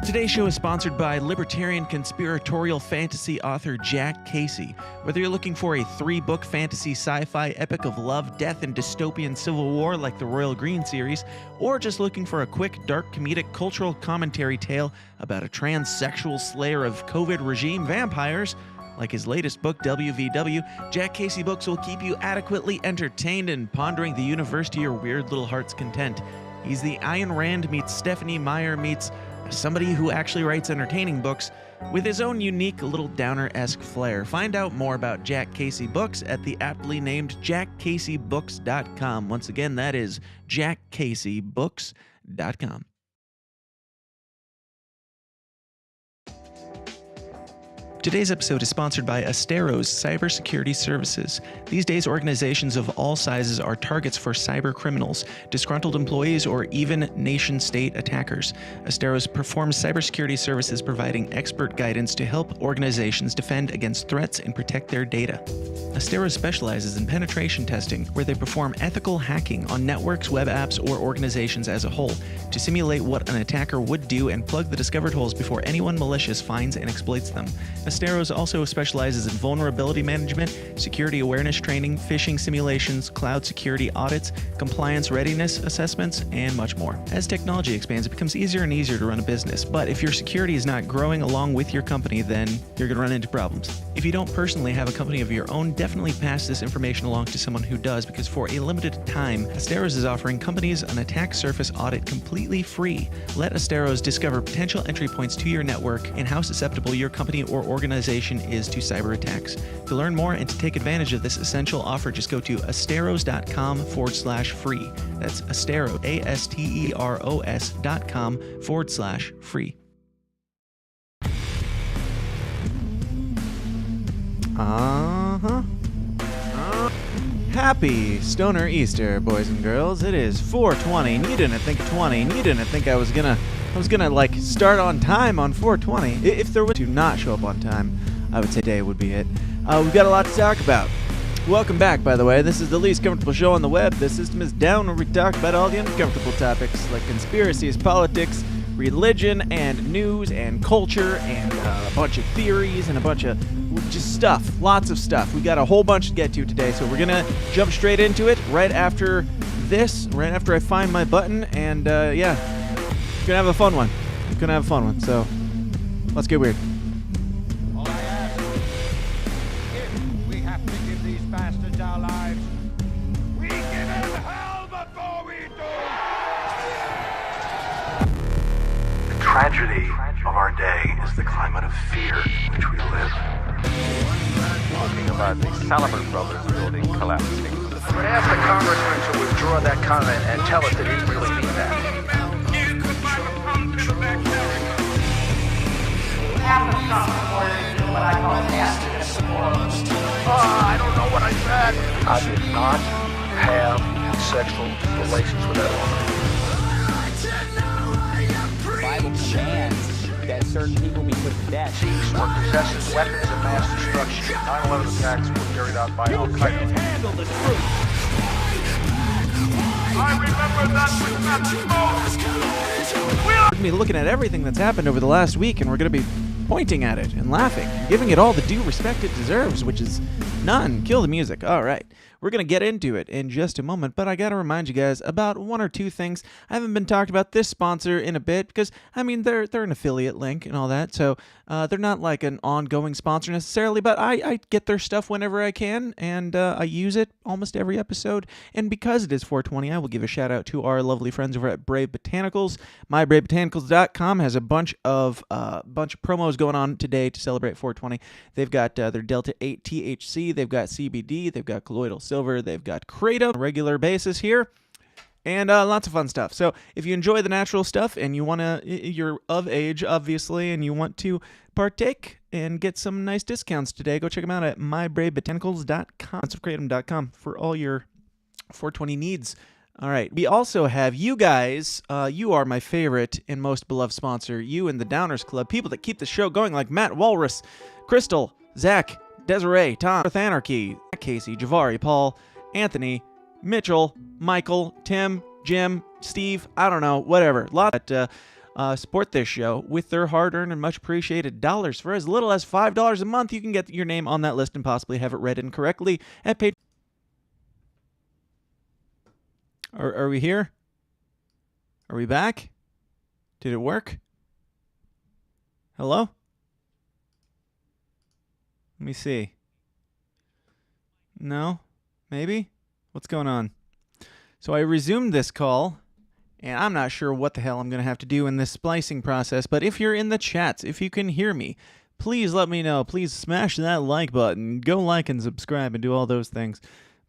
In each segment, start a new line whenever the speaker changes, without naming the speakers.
Today's show is sponsored by libertarian conspiratorial fantasy author Jack Casey. Whether you're looking for a 3-book fantasy sci-fi epic of love, death, and dystopian civil war like the Royal Green series, or just looking for a quick, dark, comedic cultural commentary tale about a transsexual slayer of COVID regime vampires, like his latest book, WVW, Jack Casey Books will keep you adequately entertained and pondering the universe to your weird little heart's content. He's the Ayn Rand meets Stephanie Meyer meets somebody who actually writes entertaining books with his own unique little downer-esque flair. Find out more about Jack Casey Books at the aptly named jackcaseybooks.com. Once again, that is jackcaseybooks.com. Today's episode is sponsored by Astero's cybersecurity services. These days, organizations of all sizes are targets for cyber criminals, disgruntled employees, or even nation-state attackers. Astero's performs cybersecurity services providing expert guidance to help organizations defend against threats and protect their data. Astero specializes in penetration testing, where they perform ethical hacking on networks, web apps, or organizations as a whole, to simulate what an attacker would do and plug the discovered holes before anyone malicious finds and exploits them. Asteros also specializes in vulnerability management, security awareness training, phishing simulations, cloud security audits, compliance readiness assessments, and much more. As technology expands, it becomes easier and easier to run a business, but if your security is not growing along with your company, then you're going to run into problems. If you don't personally have a company of your own, definitely pass this information along to someone who does, because for a limited time, Asteros is offering companies an attack surface audit completely free. Let Asteros discover potential entry points to your network and how susceptible your company or organization is to cyber attacks. To learn more and to take advantage of this essential offer, just go to asteros.com/free. That's Astero, ASTEROS.com/free. Happy Stoner Easter, boys and girls. It is 420, and you didn't think 20, and you didn't think I was gonna like start on time on 420. If there were to not show up on time, I would say today would be it. We've got a lot to talk about. Welcome back, by the way. This is the least comfortable show on the web. The system is down, where we talk about all the uncomfortable topics like conspiracies, politics, religion, and news, and culture, and a bunch of theories, and a bunch of just stuff. Lots of stuff. We got a whole bunch to get to today, so we're gonna jump straight into it right after this, right after I find my button, and yeah, gonna have a fun one. So let's get weird.
All I ask, if we have to give these bastards our lives, we give them hell before we do.
The tragedy of our day is the climate of fear in which we live.
Talking about the Salomon Brothers building collapsing.
But ask the congressman to withdraw that comment and tell us that he didn't really mean that. I don't know what I said. I did not have sexual relations with that woman.
The Bible commands that certain people be put to death.
Thieves were possessing weapons of mass destruction. 9/11 attacks were carried out by Al-Qaeda.
Handle the truth. I remember that with Matthew
We're going to be looking at everything that's happened over the last week, and we're going to be pointing at it and laughing, and giving it all the due respect it deserves, which is none. Kill the music. All right. We're going to get into it in just a moment, but I got to remind you guys about one or two things. I haven't been talking about this sponsor in a bit because, I mean, they're an affiliate link and all that, so they're not like an ongoing sponsor necessarily, but I get their stuff whenever I can, and I use it almost every episode. And because it is 420, I will give a shout out to our lovely friends over at Brave Botanicals. MyBraveBotanicals.com has a bunch of promos going on today to celebrate 420. They've got their Delta 8 THC, they've got CBD, they've got colloidal silver, they've got kratom on a regular basis here, and lots of fun stuff. So if you enjoy the natural stuff and you're of age, obviously, and you want to partake and get some nice discounts today, go check them out at mybravebotanicals.com, of kratom.com for all your 420 needs. All right. We also have you guys. You are my favorite and most beloved sponsor. You and the Downers Club, people that keep the show going, like Matt Walrus, Crystal, Zach, Desiree, Tom, Earth Anarchy, Casey, Javari, Paul, Anthony, Mitchell, Michael, Tim, Jim, Steve, I don't know, whatever. support this show with their hard-earned and much appreciated dollars. For as little as $5 a month, you can get your name on that list and possibly have it read incorrectly at Patreon. Are we here? Are we back? Did it work? Hello? Let me see. No? Maybe? What's going on? So I resumed this call, and I'm not sure what the hell I'm going to have to do in this splicing process, but if you're in the chats, if you can hear me, please let me know. Please smash that like button. Go like and subscribe and do all those things.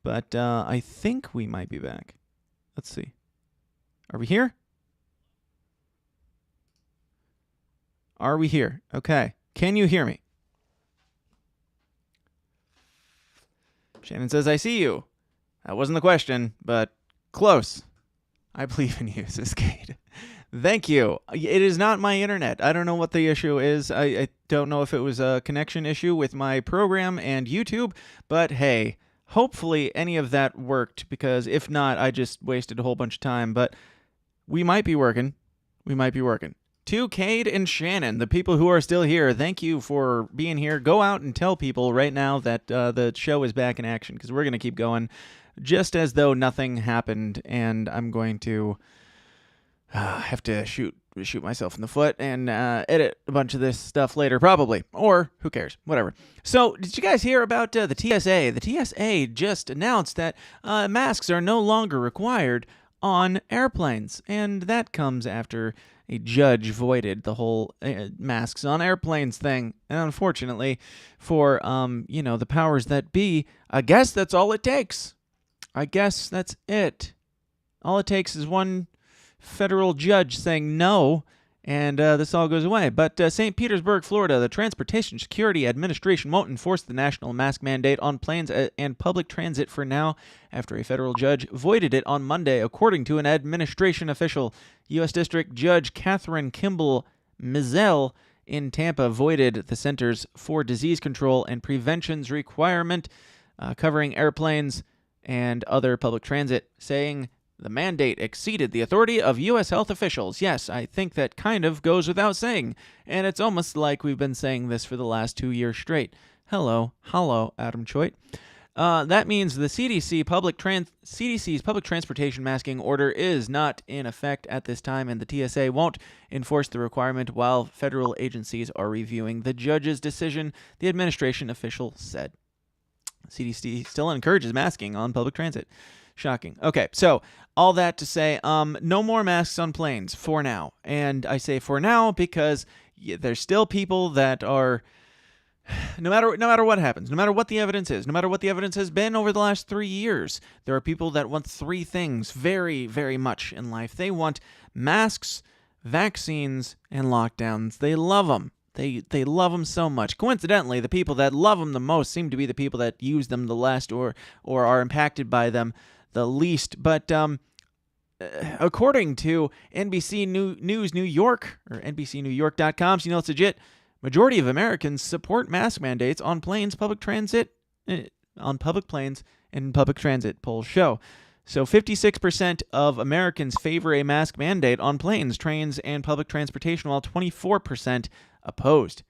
But I think we might be back. Let's see. Are we here? Are we here? Okay. Can you hear me? Shannon says, I see you. That wasn't the question, but close. I believe in you, says Kate. Thank you. It is not my internet. I don't know what the issue is. I don't know if it was a connection issue with my program and YouTube, but hey, hopefully any of that worked, because if not, I just wasted a whole bunch of time, but we might be working. We might be working. To Cade and Shannon, the people who are still here, thank you for being here. Go out and tell people right now that the show is back in action, because we're going to keep going just as though nothing happened, and I'm going to have to shoot myself in the foot and edit a bunch of this stuff later, probably. Or, who cares? Whatever. So, did you guys hear about the TSA? The TSA just announced that masks are no longer required on airplanes, and that comes after a judge voided the whole masks on airplanes thing. And unfortunately, for the powers that be, I guess that's all it takes. I guess that's it. All it takes is one federal judge saying no, and this all goes away. But St. Petersburg, Florida, the Transportation Security Administration won't enforce the national mask mandate on planes and public transit for now, after a federal judge voided it on Monday, according to an administration official. U.S. District Judge Catherine Kimball Mizell in Tampa voided the Centers for Disease Control and Prevention's requirement covering airplanes and other public transit, saying the mandate exceeded the authority of U.S. health officials. Yes, I think that kind of goes without saying, and it's almost like we've been saying this for the last 2 years straight. Hello, Adam Choate. That means the CDC's public transportation masking order is not in effect at this time, and the TSA won't enforce the requirement while federal agencies are reviewing the judge's decision, the administration official said. CDC still encourages masking on public transit. Shocking. Okay, so all that to say, no more masks on planes for now. And I say for now because there's still people that are, no matter what happens, no matter what the evidence is, no matter what the evidence has been over the last 3 years, there are people that want three things very, very much in life. They want masks, vaccines, and lockdowns. They love them. They love them so much. Coincidentally, the people that love them the most seem to be the people that use them the less or are impacted by them the least. But according to NBC News New York, or NBCNewYork.com, so you know it's legit, majority of Americans support mask mandates on planes, public transit, on public planes and public transit, polls show. So 56% of Americans favor a mask mandate on planes, trains, and public transportation, while 24% opposed.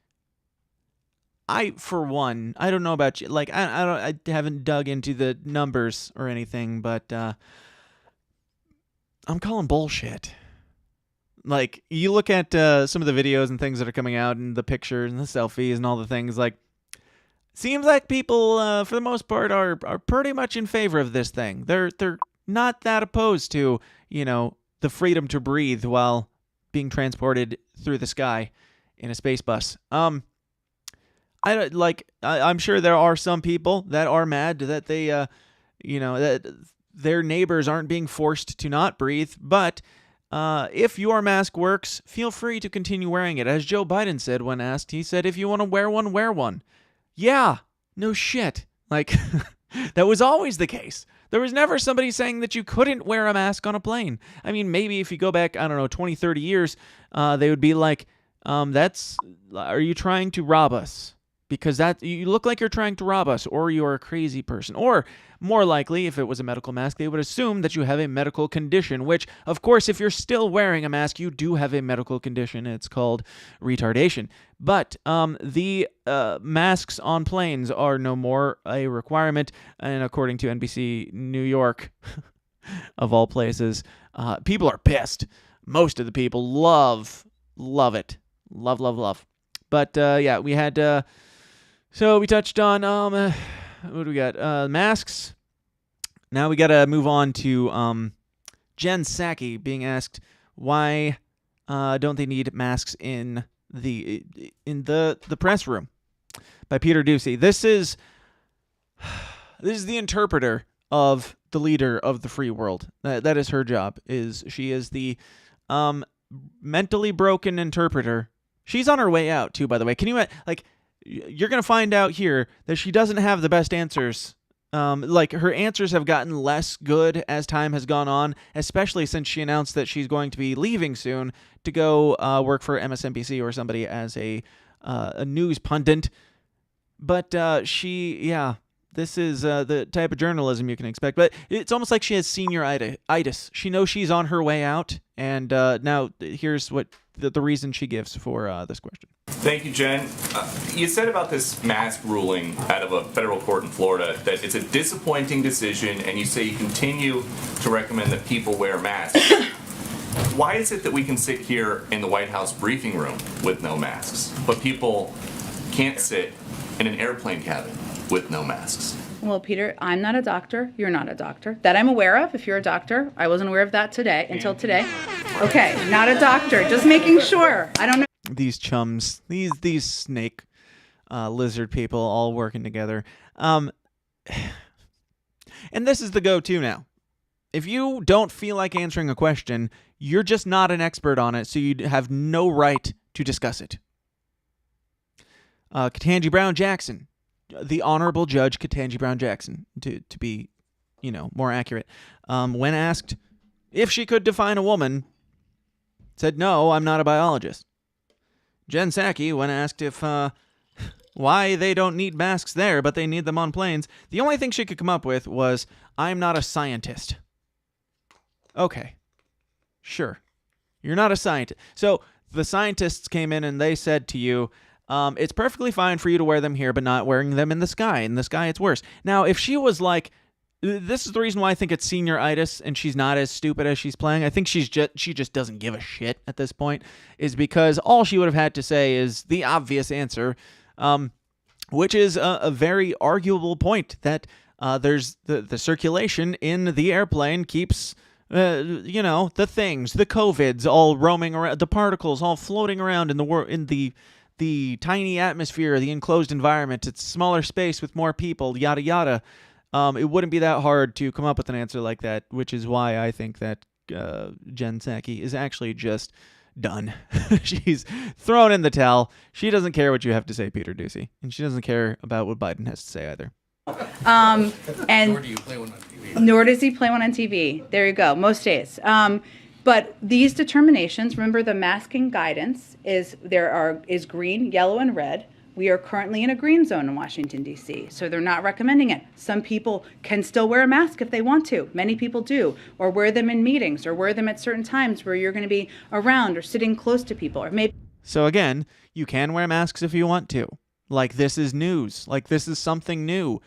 For one, I don't know about you. Like, I haven't dug into the numbers or anything, but I'm calling bullshit. Like, you look at some of the videos and things that are coming out, and the pictures and the selfies and all the things. Like, seems like people, for the most part, are pretty much in favor of this thing. They're not that opposed to, the freedom to breathe while being transported through the sky in a space bus. I'm sure there are some people that are mad that they, that their neighbors aren't being forced to not breathe. But if your mask works, feel free to continue wearing it. As Joe Biden said when asked, he said, if you want to wear one, wear one. Yeah, no shit. Like, that was always the case. There was never somebody saying that you couldn't wear a mask on a plane. I mean, maybe if you go back, 20, 30 years, they would be like, are you trying to rob us? because that you look like you're trying to rob us, or you're a crazy person. Or more likely, if it was a medical mask, they would assume that you have a medical condition, which, of course, if you're still wearing a mask, you do have a medical condition. It's called retardation. But the masks on planes are no more a requirement, and according to NBC New York, of all places, people are pissed. Most of the people love it. Love. But, yeah, we had... So we touched on, what do we got? Masks. Now we got to move on to Jen Psaki being asked why don't they need masks in the press room by Peter Doocy. This is the interpreter of the leader of the free world. That is her job. She is the mentally broken interpreter. She's on her way out too, by the way. Can you you're going to find out here that she doesn't have the best answers. Her answers have gotten less good as time has gone on, especially since she announced that she's going to be leaving soon to go work for MSNBC or somebody as a news pundit. But this is the type of journalism you can expect. But it's almost like she has senioritis. She knows she's on her way out, and now here's what the reason she gives for this question.
Thank you, Jen. You said about this mask ruling out of a federal court in Florida that it's a disappointing decision, and you say you continue to recommend that people wear masks. Why is it that we can sit here in the White House briefing room with no masks, but people can't sit in an airplane cabin with no masks?
Well, Peter, I'm not a doctor. You're not a doctor. That I'm aware of. If you're a doctor, I wasn't aware of that until today. Okay, not a doctor. Just making sure. I don't know.
These chums, these snake lizard people all working together. And this is the go-to now. If you don't feel like answering a question, you're just not an expert on it, so you have no right to discuss it. Ketanji Brown Jackson, the Honorable Judge Ketanji Brown Jackson, to be, more accurate, when asked if she could define a woman, said, "No, I'm not a biologist." Jen Psaki, when asked if why they don't need masks there, but they need them on planes, the only thing she could come up with was, "I'm not a scientist." Okay, sure. You're not a scientist. So the scientists came in and they said to you, it's perfectly fine for you to wear them here, but not wearing them in the sky. In the sky, it's worse. Now, if she was like, this is the reason why I think it's senioritis and she's not as stupid as she's playing. I think she just doesn't give a shit at this point, is because all she would have had to say is the obvious answer, which is a very arguable point that there's the circulation in the airplane keeps, the things, the COVIDs all roaming around, the particles all floating around in the tiny atmosphere, the enclosed environment. It's a smaller space with more people, yada, yada. It wouldn't be that hard to come up with an answer like that, which is why I think that Jen Psaki is actually just done. She's thrown in the towel. She doesn't care what you have to say, Peter Doocy, and she doesn't care about what Biden has to say either.
And
Nor do you play one on TV.
Nor does he play one on TV. There you go. Most days. But these determinations, remember the masking guidance is green, yellow, and red. We are currently in a green zone in Washington, D.C., so they're not recommending it. Some people can still wear a mask if they want to. Many people do, or wear them in meetings, or wear them at certain times where you're going to be around or sitting close to people, or maybe.
So again, you can wear masks if you want to. Like, this is news. Like, this is something new.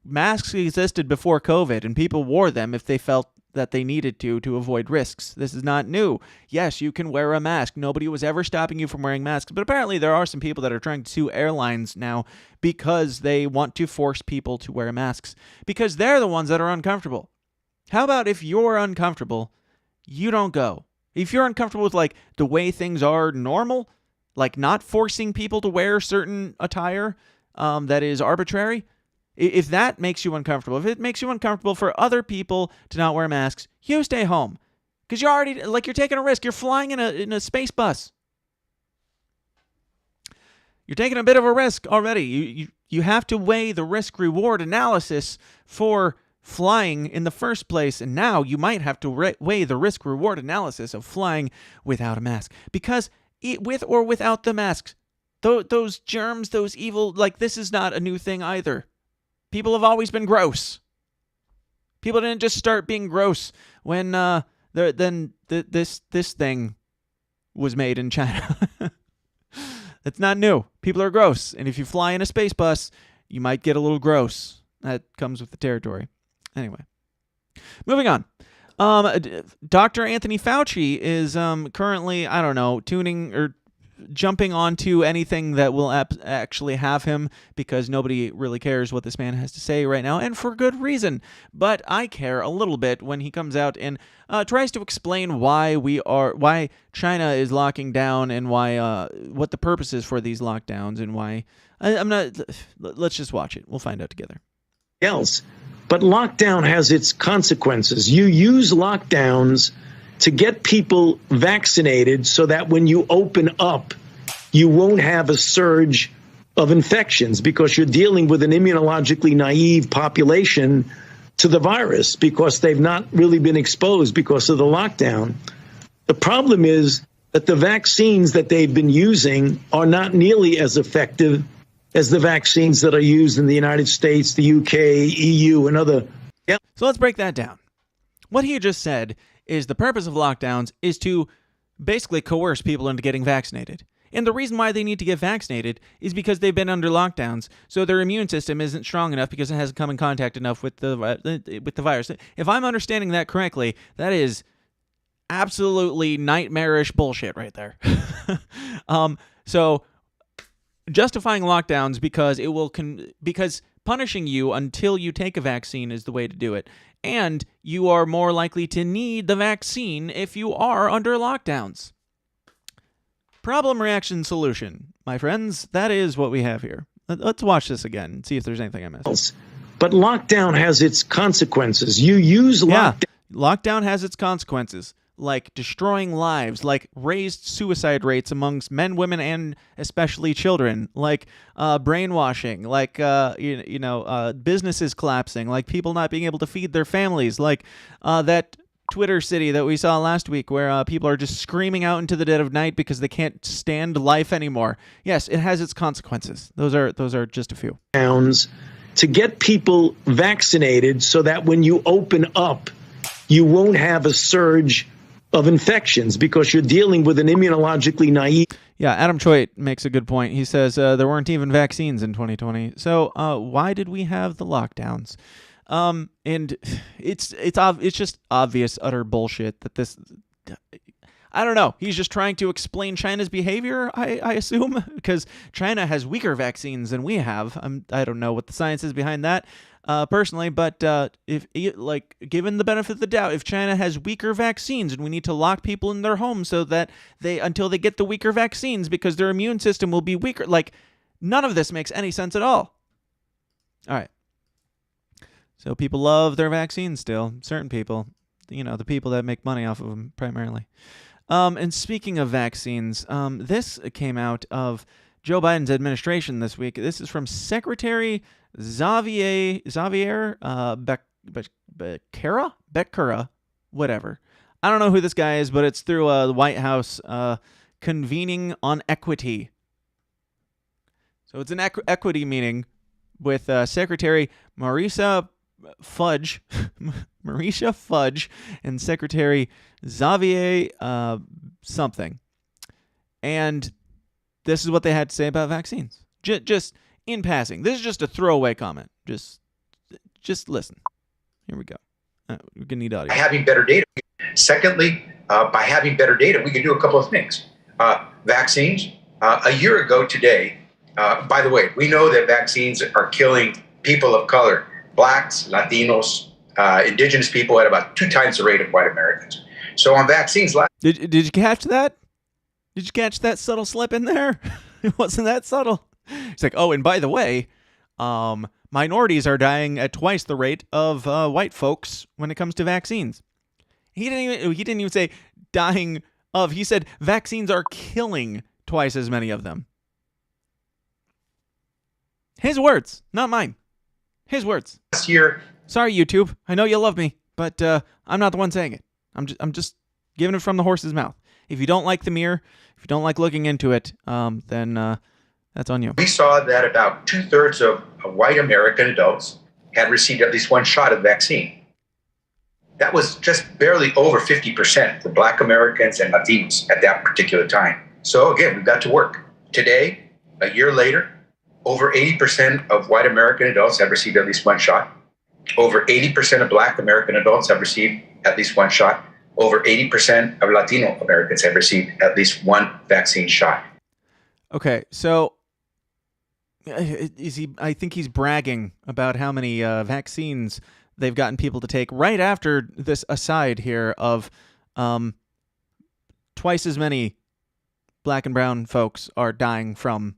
Masks existed before COVID, and people wore them if they felt that they needed to avoid risks. This is not new. Yes, you can wear a mask. Nobody was ever stopping you from wearing masks, but apparently there are some people that are trying to sue airlines now because they want to force people to wear masks because they're the ones that are uncomfortable. How about if you're uncomfortable, you don't go? If you're uncomfortable with, like, the way things are normal, like not forcing people to wear certain attire that is arbitrary, if that makes you uncomfortable, if it makes you uncomfortable for other people to not wear masks, you stay home. Because you're already, like, you're taking a risk. You're flying in a space bus. You're taking a bit of a risk already. You have to weigh the risk-reward analysis for flying in the first place, and now you might have to weigh the risk-reward analysis of flying without a mask. Because with or without the mask, those germs, those evil, like, this is not a new thing either. People have always been gross. People didn't just start being gross when this thing was made in China. That's not new. People are gross, and if you fly in a space bus, you might get a little gross. That comes with the territory. Anyway, moving on. Dr. Anthony Fauci is currently, I don't know, tuning or jumping onto anything that will actually have him, because nobody really cares what this man has to say right now, and for good reason. But I care a little bit when he comes out and tries to explain why China is locking down, and why what the purpose is for these lockdowns, and why I'm not. Let's just watch it. We'll find out together.
Else, but lockdown has its consequences. You use lockdowns to get people vaccinated so that when you open up, you won't have a surge of infections, because you're dealing with an immunologically naive population to the virus, because they've not really been exposed because of the lockdown. The problem is that the vaccines that they've been using are not nearly as effective as the vaccines that are used in the United States, the UK, EU, and other.
So let's break that down. What he just said is the purpose of lockdowns is to basically coerce people into getting vaccinated. And the reason why they need to get vaccinated is because they've been under lockdowns, so their immune system isn't strong enough because it hasn't come in contact enough with the virus. If I'm understanding that correctly, that is absolutely nightmarish bullshit right there. So justifying lockdowns because punishing you until you take a vaccine is the way to do it. And you are more likely to need the vaccine if you are under lockdowns. Problem, reaction, solution. My friends, that is what we have here. Let's watch this again and see if there's anything I missed.
But lockdown has its consequences. You use lockdown.
Lockdown has its consequences, like destroying lives, like raised suicide rates amongst men, women, and especially children, like brainwashing, like businesses collapsing, like people not being able to feed their families, like that Twitter city that we saw last week where people are just screaming out into the dead of night because they can't stand life anymore. Yes, it has its consequences. Those are just a few.
To get people vaccinated so that when you open up, you won't have a surge of infections, because you're dealing with an immunologically naive.
Yeah, Adam Choi makes a good point. He says there weren't even vaccines in 2020. So why did we have the lockdowns? And it's just obvious utter bullshit that this. I don't know. He's just trying to explain China's behavior, I assume, because China has weaker vaccines than we have. I don't know what the science is behind that, personally, but if given the benefit of the doubt, if China has weaker vaccines and we need to lock people in their homes so that until they get the weaker vaccines because their immune system will be weaker, none of this makes any sense at all. All right. So people love their vaccines still. Certain people, the people that make money off of them primarily. And speaking of vaccines, this came out of Joe Biden's administration this week. This is from Secretary Xavier Becerra, whatever. I don't know who this guy is, but it's through the White House convening on equity. So it's an equity meeting with Secretary Marisha Fudge and Secretary Xavier something. And this is what they had to say about vaccines. Just in passing. This is just a throwaway comment. Just listen. Here we go. We're going to need audio.
By having better data. Secondly, by having better data, we can do a couple of things. Vaccines. A year ago today, by the way, we know that vaccines are killing people of color, blacks, Latinos, indigenous people at about 2 times the rate of white Americans. So on vaccines...
Did you catch that? Did you catch that subtle slip in there? It wasn't that subtle. It's like, oh, and by the way, minorities are dying at twice the rate of white folks when it comes to vaccines. He didn't even say dying of. He said vaccines are killing twice as many of them. His words, not mine. His words.
Last year.
Sorry, YouTube. I know you love me, but I'm not the one saying it. I'm just giving it from the horse's mouth. If you don't like the mirror, if you don't like looking into it, then That's on you.
We saw that about 2/3 of white American adults had received at least one shot of the vaccine. That was just barely over 50% for Black Americans and Latinos at that particular time. So again, we've got to work. Today, a year later, over 80% of white American adults have received at least one shot. Over 80% of Black American adults have received at least one shot. Over 80% of Latino Americans have received at least one vaccine shot.
Okay, so I think he's bragging about how many vaccines they've gotten people to take right after this aside here of twice as many Black and brown folks are dying from,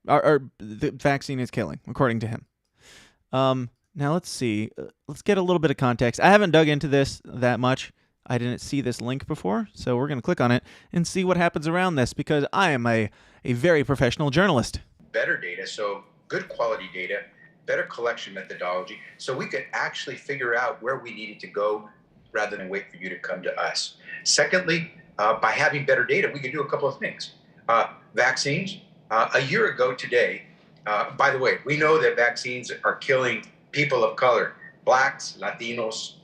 or the vaccine is killing, according to him. Now let's see. Let's get a little bit of context. I haven't dug into this that much. I didn't see this link before, so we're going to click on it and see what happens around this, because I am a very professional journalist.
Better data, so good quality data, better collection methodology, so we could actually figure out where we needed to go rather than wait for you to come to us. Secondly, by having better data, we can do a couple of things. Vaccines, a year ago today, by the way, we know that vaccines are killing people of color, Blacks, Latinos,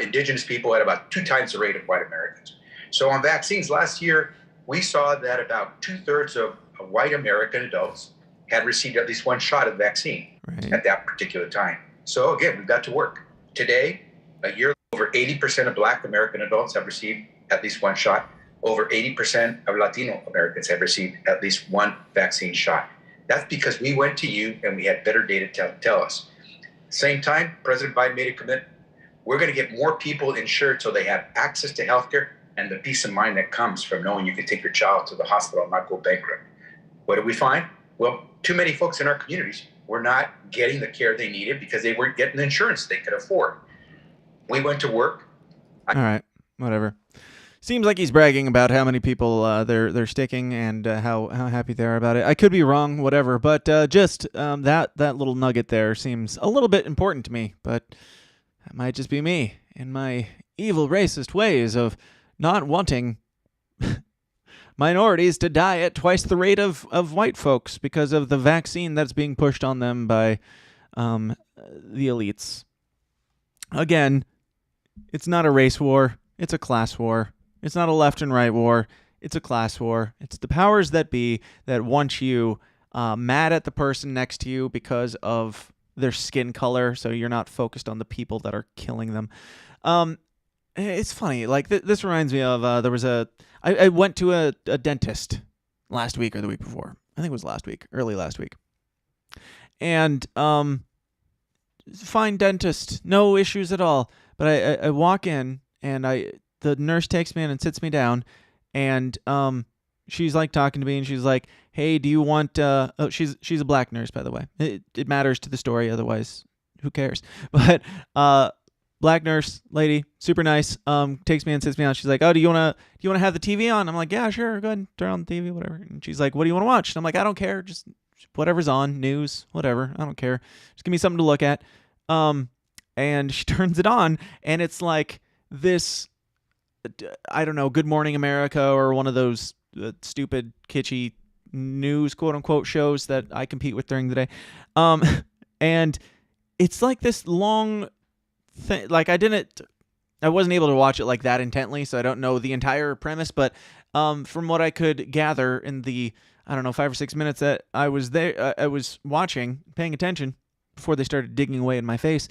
indigenous people at about 2 times the rate of white Americans. So on vaccines last year, we saw that about 2/3 of white American adults had received at least one shot of the vaccine at that particular time. So again, we've got to work. Today, a year, over 80% of Black American adults have received at least one shot. Over 80% of Latino Americans have received at least one vaccine shot. That's because we went to you and we had better data to tell us. Same time, President Biden made a commitment. We're going to get more people insured so they have access to healthcare and the peace of mind that comes from knowing you can take your child to the hospital and not go bankrupt. What did we find? Well, too many folks in our communities were not getting the care they needed because they weren't getting the insurance they could afford. We went to work.
All right, whatever. Seems like he's bragging about how many people they're sticking and how happy they are about it. I could be wrong, whatever, but just that little nugget there seems a little bit important to me. But that might just be me in my evil racist ways of not wanting minorities to die at twice the rate of white folks because of the vaccine that's being pushed on them by the elites. Again, it's not a race war. It's a class war. It's not a left and right war. It's a class war. It's the powers that be that want you mad at the person next to you because of their skin color, so you're not focused on the people that are killing them. It's funny. Like, this reminds me of there was I went to a dentist last week or the week before. I think it was last week, early last week. And fine dentist, no issues at all. But I walk in and the nurse takes me in and sits me down, and she's like talking to me, and she's like, "Hey, do you want?" She's a Black nurse, by the way. It matters to the story, otherwise, who cares? But Black nurse lady, super nice. Takes me and sits me down. She's like, "Oh, do you wanna have the TV on?" I'm like, "Yeah, sure. Go ahead and turn on the TV, whatever." And she's like, "What do you want to watch?" And I'm like, "I don't care. Just whatever's on, news, whatever. I don't care. Just give me something to look at." And she turns it on, and it's like this, I don't know, Good Morning America or one of those stupid, kitschy news, quote unquote, shows that I compete with during the day. And it's like this long thing. Like, I wasn't able to watch it like that intently, so I don't know the entire premise, but from what I could gather in the, I don't know, 5 or 6 minutes that I was there, I was watching, paying attention before they started digging away in my face.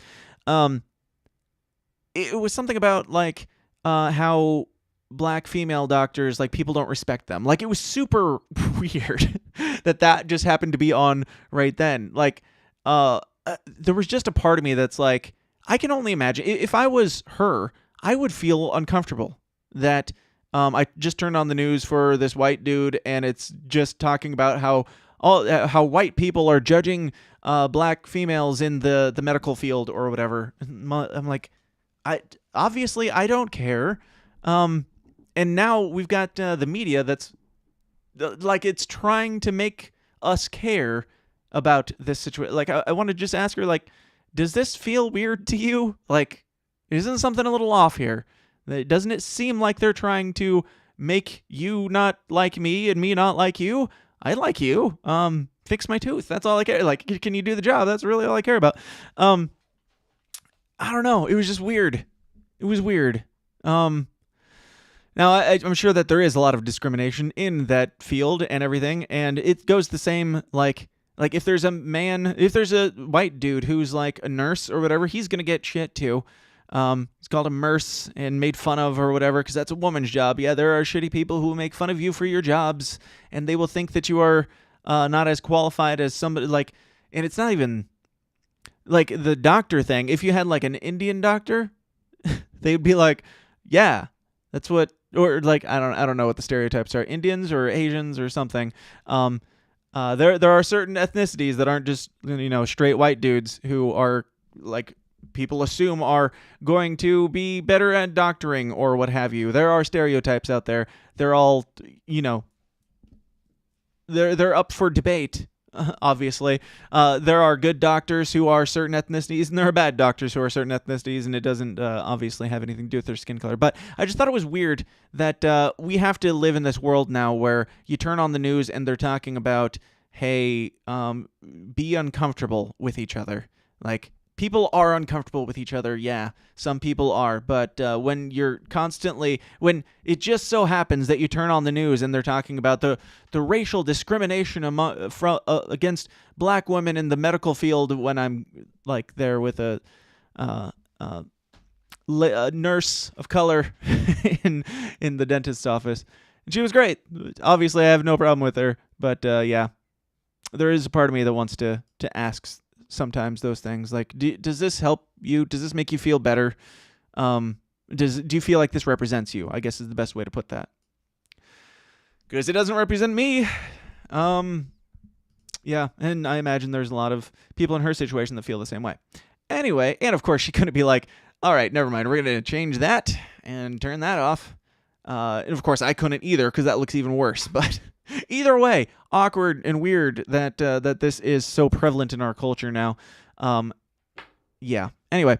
It was something about like how Black female doctors, like, people don't respect them. Like, it was super weird that just happened to be on right then. Like, there was just a part of me that's like, I can only imagine if I was her, I would feel uncomfortable that I just turned on the news for this white dude and it's just talking about how white people are judging Black females in the medical field or whatever. I'm like, obviously I don't care. And now we've got the media that's like, it's trying to make us care about this situation. Like, I want to just ask her, like, does this feel weird to you? Like, isn't something a little off here? Doesn't it seem like they're trying to make you not like me and me not like you? I like you. Fix my tooth. That's all I care. Like, can you do the job? That's really all I care about. I don't know. It was just weird. It was weird. Now, I'm sure that there is a lot of discrimination in that field and everything, and it goes the same, like if there's a white dude who's like a nurse or whatever, he's going to get shit too. He's called a nurse and made fun of or whatever because that's a woman's job. Yeah, there are shitty people who will make fun of you for your jobs, and they will think that you are not as qualified as somebody, like, and it's not even like the doctor thing. If you had like an Indian doctor, they'd be like, yeah, that's what, or like, I don't know what the stereotypes are, Indians or Asians or something. There are certain ethnicities that aren't just, straight white dudes who are like, people assume are going to be better at doctoring or what have you. There are stereotypes out there. They're all, they're up for debate, obviously. There are good doctors who are certain ethnicities, and there are bad doctors who are certain ethnicities, and it doesn't obviously have anything to do with their skin color. But I just thought it was weird that we have to live in this world now where you turn on the news and they're talking about, hey, be uncomfortable with each other. Like, people are uncomfortable with each other, yeah. Some people are, but when it just so happens that you turn on the news and they're talking about the racial discrimination against black women in the medical field, when I'm like there with a nurse of color in the dentist's office, and she was great. Obviously, I have no problem with her, but yeah, there is a part of me that wants to ask sometimes those things, like, does this help you? Does this make you feel better? Do you feel like this represents you? I guess is the best way to put that. Because it doesn't represent me. Yeah, and I imagine there's a lot of people in her situation that feel the same way. Anyway, and of course she couldn't be like, all right, never mind, we're going to change that and turn that off. And of course I couldn't either, because that looks even worse. But either way, awkward and weird that this is so prevalent in our culture now. Yeah. Anyway,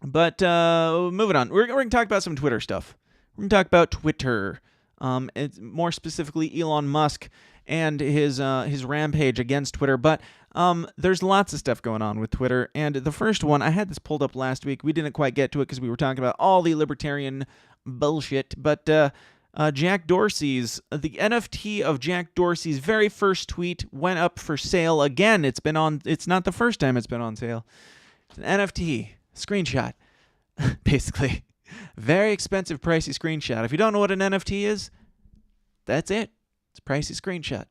but moving on. We're going to talk about some Twitter stuff. We're going to talk about Twitter. It's more specifically Elon Musk and his rampage against Twitter. But there's lots of stuff going on with Twitter. And the first one, I had this pulled up last week. We didn't quite get to it because we were talking about all the libertarian bullshit. But Jack Dorsey's, the NFT of Jack Dorsey's very first tweet went up for sale again. It's not the first time it's been on sale. It's an NFT screenshot, basically. Very expensive, pricey screenshot. If you don't know what an NFT is, that's it. It's a pricey screenshot.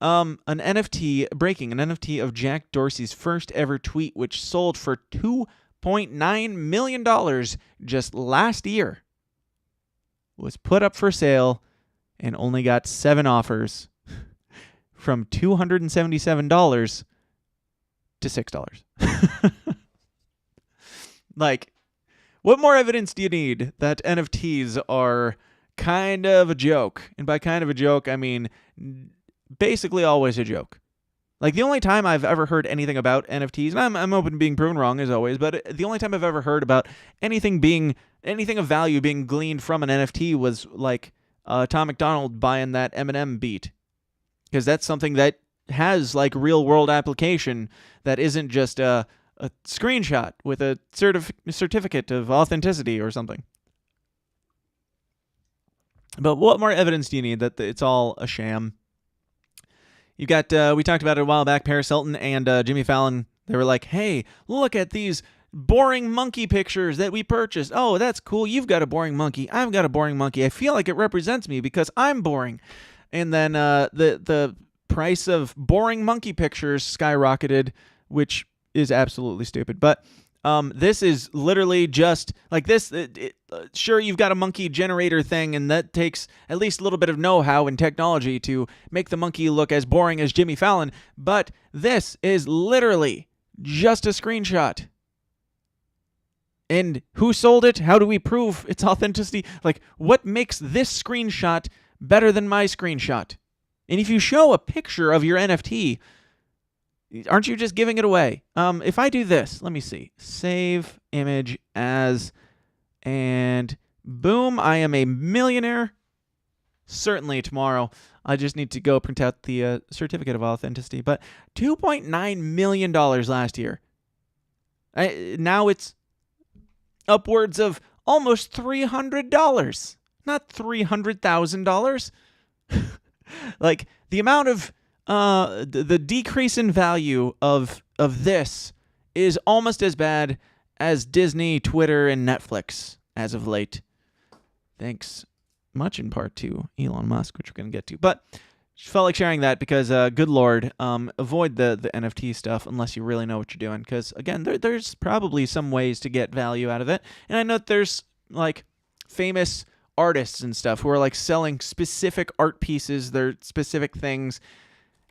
An NFT of Jack Dorsey's first ever tweet, which sold for $2.9 million just last year, was put up for sale and only got 7 offers from $277 to $6. Like, what more evidence do you need that NFTs are kind of a joke? And by kind of a joke, I mean basically always a joke. Like, the only time I've ever heard anything about NFTs, and I'm open to being proven wrong as always, but the only time I've ever heard about anything of value being gleaned from an NFT was like Tom McDonald buying that Eminem beat. Because that's something that has like real world application that isn't just a screenshot with a certificate of authenticity or something. But what more evidence do you need that it's all a sham? You got, we talked about it a while back, Paris Hilton and Jimmy Fallon. They were like, hey, look at these boring monkey pictures that we purchased. Oh, that's cool. You've got a boring monkey. I've got a boring monkey. I feel like it represents me because I'm boring. And then the price of boring monkey pictures skyrocketed, which is absolutely stupid. But this is literally just like this. Sure, you've got a monkey generator thing, and that takes at least a little bit of know-how and technology to make the monkey look as boring as Jimmy Fallon. But this is literally just a screenshot. And who sold it? How do we prove its authenticity? Like, what makes this screenshot better than my screenshot? And if you show a picture of your NFT, aren't you just giving it away? If I do this, let me see. Save image as, and boom, I am a millionaire. certainly tomorrow. I just need to go print out the certificate of authenticity. But $2.9 million last year. Now it's upwards of almost $300, not $300,000. Like the amount of the decrease in value of this is almost as bad as Disney, Twitter, and Netflix as of late. Thanks much in part to Elon Musk, which we're going to get to. But just felt like sharing that because, good Lord, avoid the NFT stuff unless you really know what you're doing. Because, again, there's probably some ways to get value out of it. And I know that there's, like, famous artists and stuff who are, like, selling specific art pieces, their specific things.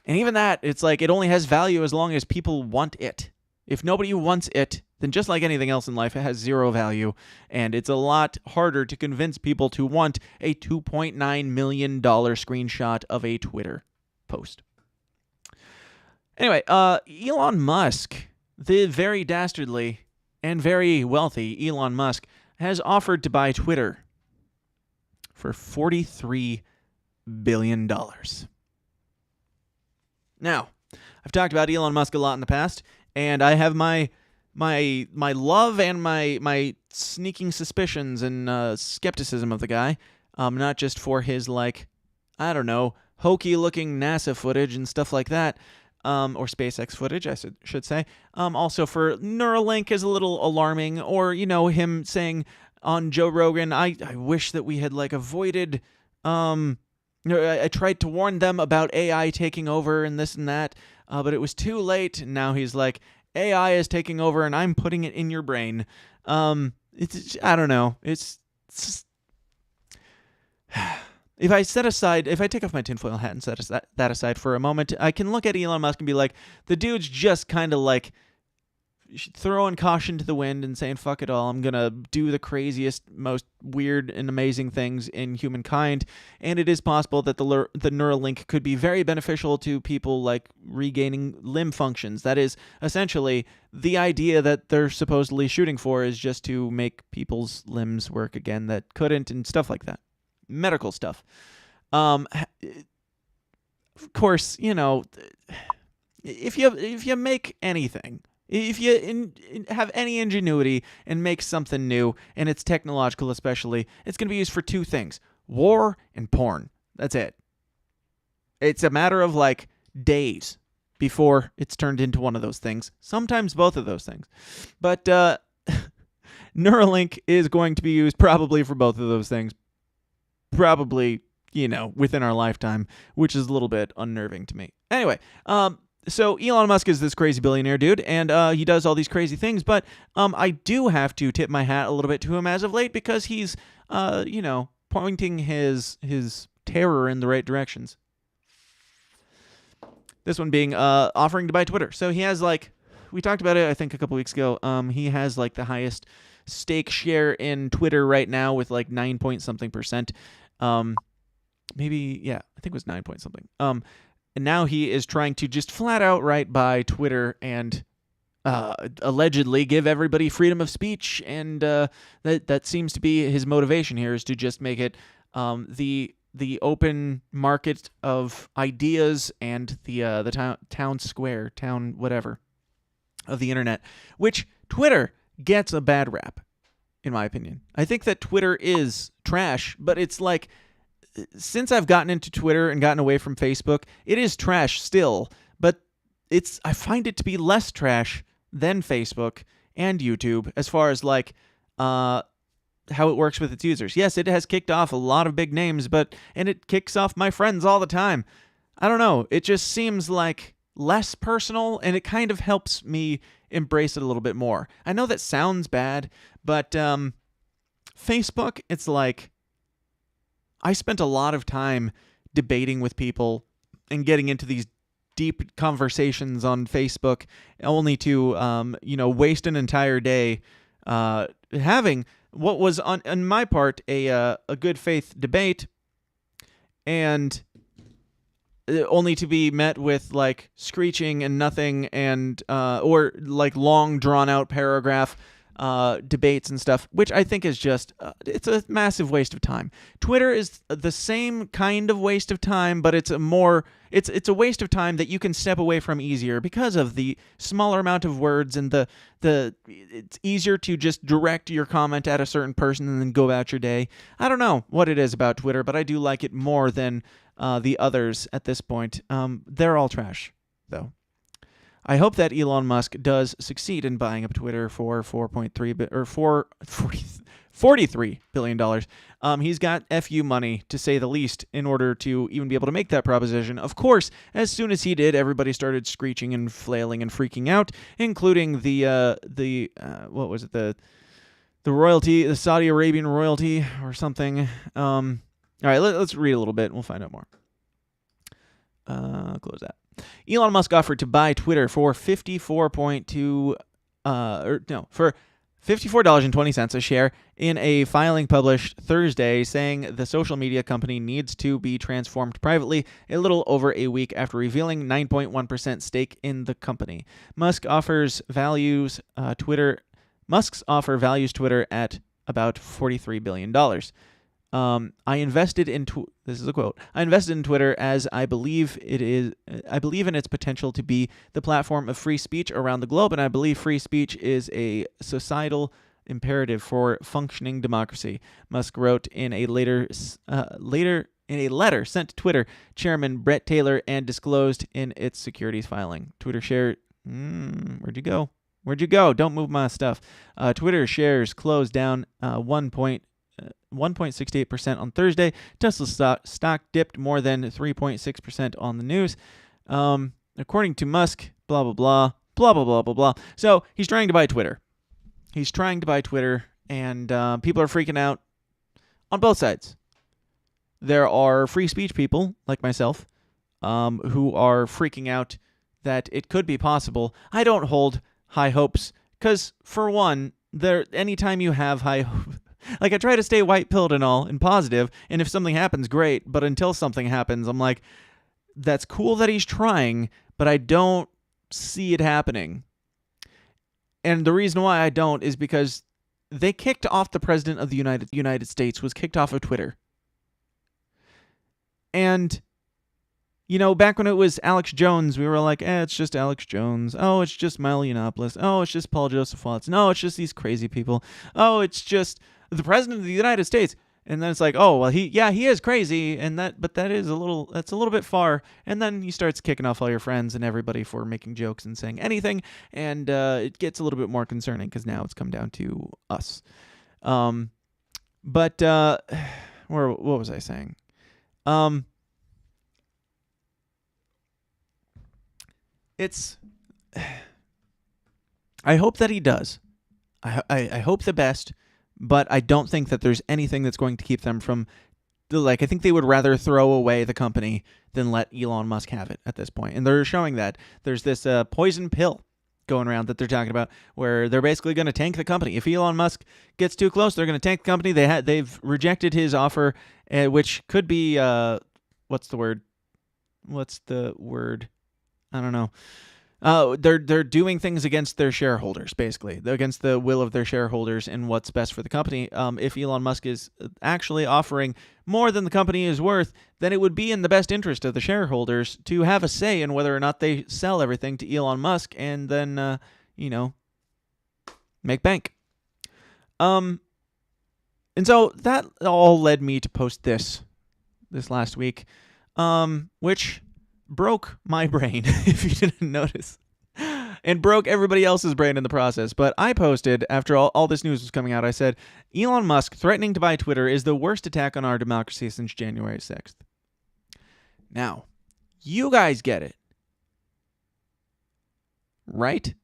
And even that, it's like it only has value as long as people want it. If nobody wants it, then just like anything else in life, it has zero value. And it's a lot harder to convince people to want a $2.9 million screenshot of a Twitter post. Anyway, Elon Musk, the very dastardly and very wealthy Elon Musk, has offered to buy Twitter for $43 billion. Now, I've talked about Elon Musk a lot in the past, and I have my love and my sneaking suspicions and skepticism of the guy, not just for his, like, I don't know, hokey-looking NASA footage and stuff like that, or SpaceX footage, I should say. Also for Neuralink is a little alarming, or, you know, him saying on Joe Rogan, I wish that we had, like, avoided... I tried to warn them about AI taking over and this and that, but it was too late. And now he's like, AI is taking over and I'm putting it in your brain. It's I don't know. It's just... If I take off my tinfoil hat and set that aside for a moment, I can look at Elon Musk and be like, the dude's just kind of like throwing caution to the wind and saying, fuck it all, I'm going to do the craziest, most weird and amazing things in humankind. And it is possible that the Neuralink could be very beneficial to people, like regaining limb functions. That is essentially the idea that they're supposedly shooting for, is just to make people's limbs work again that couldn't, and stuff like that. Medical stuff. Of course, you know, if you make anything, if you have any ingenuity and make something new, and it's technological especially, it's going to be used for two things: war and porn. That's it. It's a matter of, like, days before it's turned into one of those things. Sometimes both of those things. But Neuralink is going to be used probably for both of those things. Probably, you know, within our lifetime, which is a little bit unnerving to me. Anyway, so Elon Musk is this crazy billionaire dude, and he does all these crazy things, but I do have to tip my hat a little bit to him as of late, because he's, you know, pointing his terror in the right directions. This one being offering to buy Twitter. So he has, like, we talked about it, I think, a couple weeks ago. He has, like, the highest stake share in Twitter right now with, like, 9-point-something%. Maybe, yeah, I think it was 9 point something. And now he is trying to just flat outright buy Twitter and allegedly give everybody freedom of speech, and that seems to be his motivation here, is to just make it the open market of ideas and the town square, town whatever, of the internet, which Twitter gets a bad rap, in my opinion. I think that Twitter is trash, but it's like, since I've gotten into Twitter and gotten away from Facebook, it is trash still, but I find it to be less trash than Facebook and YouTube as far as, like, how it works with its users. Yes, it has kicked off a lot of big names, and it kicks off my friends all the time. I don't know. It just seems like less personal, and it kind of helps me embrace it a little bit more. I know that sounds bad, but Facebook, it's like, I spent a lot of time debating with people and getting into these deep conversations on Facebook, only to, you know, waste an entire day having what was, on my part, a good faith debate, and only to be met with, like, screeching and nothing, and or, like, long drawn out paragraph debates and stuff, which I think is just, it's a massive waste of time. Twitter is the same kind of waste of time, but it's a waste of time that you can step away from easier because of the smaller amount of words and it's easier to just direct your comment at a certain person and then go about your day. I don't know what it is about Twitter, but I do like it more than the others at this point. They're all trash, though. I hope that Elon Musk does succeed in buying up Twitter for $43 billion. He's got FU money, to say the least, in order to even be able to make that proposition. Of course, as soon as he did, everybody started screeching and flailing and freaking out, including the royalty, the Saudi Arabian royalty or something. All right, let's read a little bit and we'll find out more. Close that. Elon Musk offered to buy Twitter for $54.20 a share in a filing published Thursday, saying the social media company needs to be transformed privately a little over a week after revealing 9.1% stake in the company. Musk's offer values Twitter at about $43 billion. I invested in this is a quote. I invested in Twitter as I believe in its potential to be the platform of free speech around the globe, and I believe free speech is a societal imperative for functioning democracy. Musk wrote in a letter sent to Twitter chairman Brett Taylor and disclosed in its securities filing. Twitter share. Where'd you go? Don't move my stuff. Twitter shares closed down 1.68% on Thursday. Tesla stock dipped more than 3.6% on the news. According to Musk, blah, blah, blah, blah, blah, blah, blah, blah. So he's trying to buy Twitter. And people are freaking out on both sides. There are free speech people, like myself, who are freaking out that it could be possible. I don't hold high hopes, because, for one, anytime you have high hopes, like, I try to stay white-pilled and all and positive, and if something happens, great, but until something happens, I'm like, that's cool that he's trying, but I don't see it happening. And the reason why I don't is because they kicked off the president of the United States, was kicked off of Twitter. And, back when it was Alex Jones, we were like, it's just Alex Jones. Oh, it's just Milo Yiannopoulos. Oh, it's just Paul Joseph Watson. No, it's just these crazy people. Oh, it's just the president of the United States. And then it's like, oh, well, he is crazy, but that's a little bit far. And then he starts kicking off all your friends and everybody for making jokes and saying anything, and it gets a little bit more concerning because now it's come down to us. What was I saying? I hope that he does. I hope the best. But I don't think that there's anything that's going to keep them from, I think they would rather throw away the company than let Elon Musk have it at this point. And they're showing that. There's this poison pill going around that they're talking about where they're basically going to tank the company. If Elon Musk gets too close, they're going to tank the company. They've rejected his offer, which could be, what's the word? I don't know. They're doing things against their shareholders, basically, against the will of their shareholders and what's best for the company. If Elon Musk is actually offering more than the company is worth, then it would be in the best interest of the shareholders to have a say in whether or not they sell everything to Elon Musk and then, make bank. And so that all led me to post this last week, which broke my brain, if you didn't notice, and broke everybody else's brain in the process. But I posted, after all this news was coming out, I said, Elon Musk threatening to buy Twitter is the worst attack on our democracy since January 6th. Now, you guys get it. Right?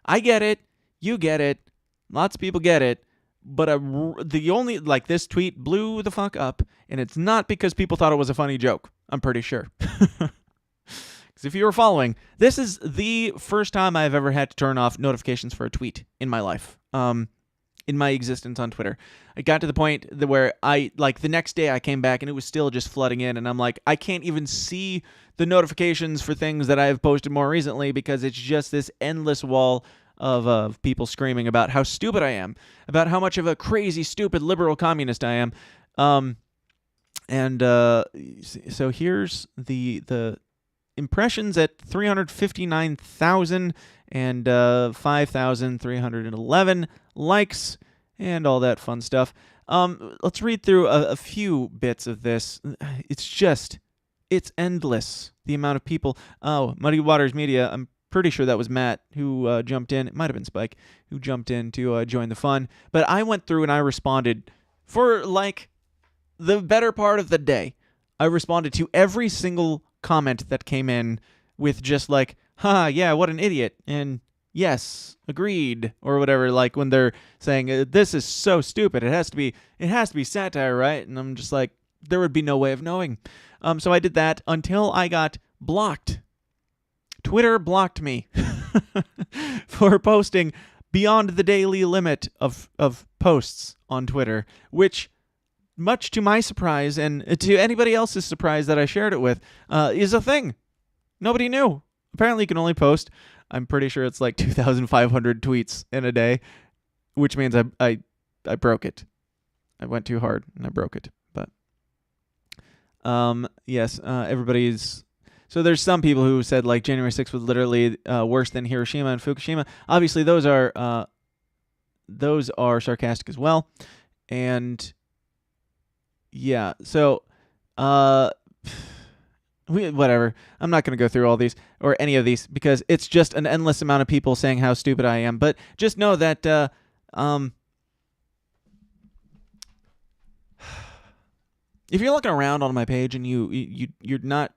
I get it. You get it. Lots of people get it. But this tweet blew the fuck up, and it's not because people thought it was a funny joke. I'm pretty sure. Because if you were following, this is the first time I've ever had to turn off notifications for a tweet in my life, in my existence on Twitter. I got to the point where the next day I came back and it was still just flooding in, and I'm like, I can't even see the notifications for things that I've posted more recently because it's just this endless wall of people screaming about how stupid I am, about how much of a crazy, stupid liberal communist I am. So here's the impressions at 359,000 and 5,311 likes and all that fun stuff. Let's read through a few bits of this. It's endless, the amount of people. Oh, Muddy Waters Media, I'm pretty sure that was Matt who jumped in. It might have been Spike who jumped in to join the fun. But I went through and I responded for like the better part of the day. I responded to every single comment that came in with just like, "Ha, yeah, what an idiot," and "Yes, agreed," or whatever. Like when they're saying this is so stupid, it has to be satire, right? And I'm just like, there would be no way of knowing. So I did that until I got blocked. Twitter blocked me for posting beyond the daily limit of posts on Twitter, which, much to my surprise and to anybody else's surprise that I shared it with, is a thing. Nobody knew. Apparently you can only post, I'm pretty sure it's like 2,500 tweets in a day, which means I broke it. I went too hard and I broke it. But yes, everybody's... So there's some people who said like January 6th was literally worse than Hiroshima and Fukushima. Obviously those are sarcastic as well. And yeah, so whatever. I'm not going to go through all these or any of these because it's just an endless amount of people saying how stupid I am. But just know that if you're looking around on my page and you're not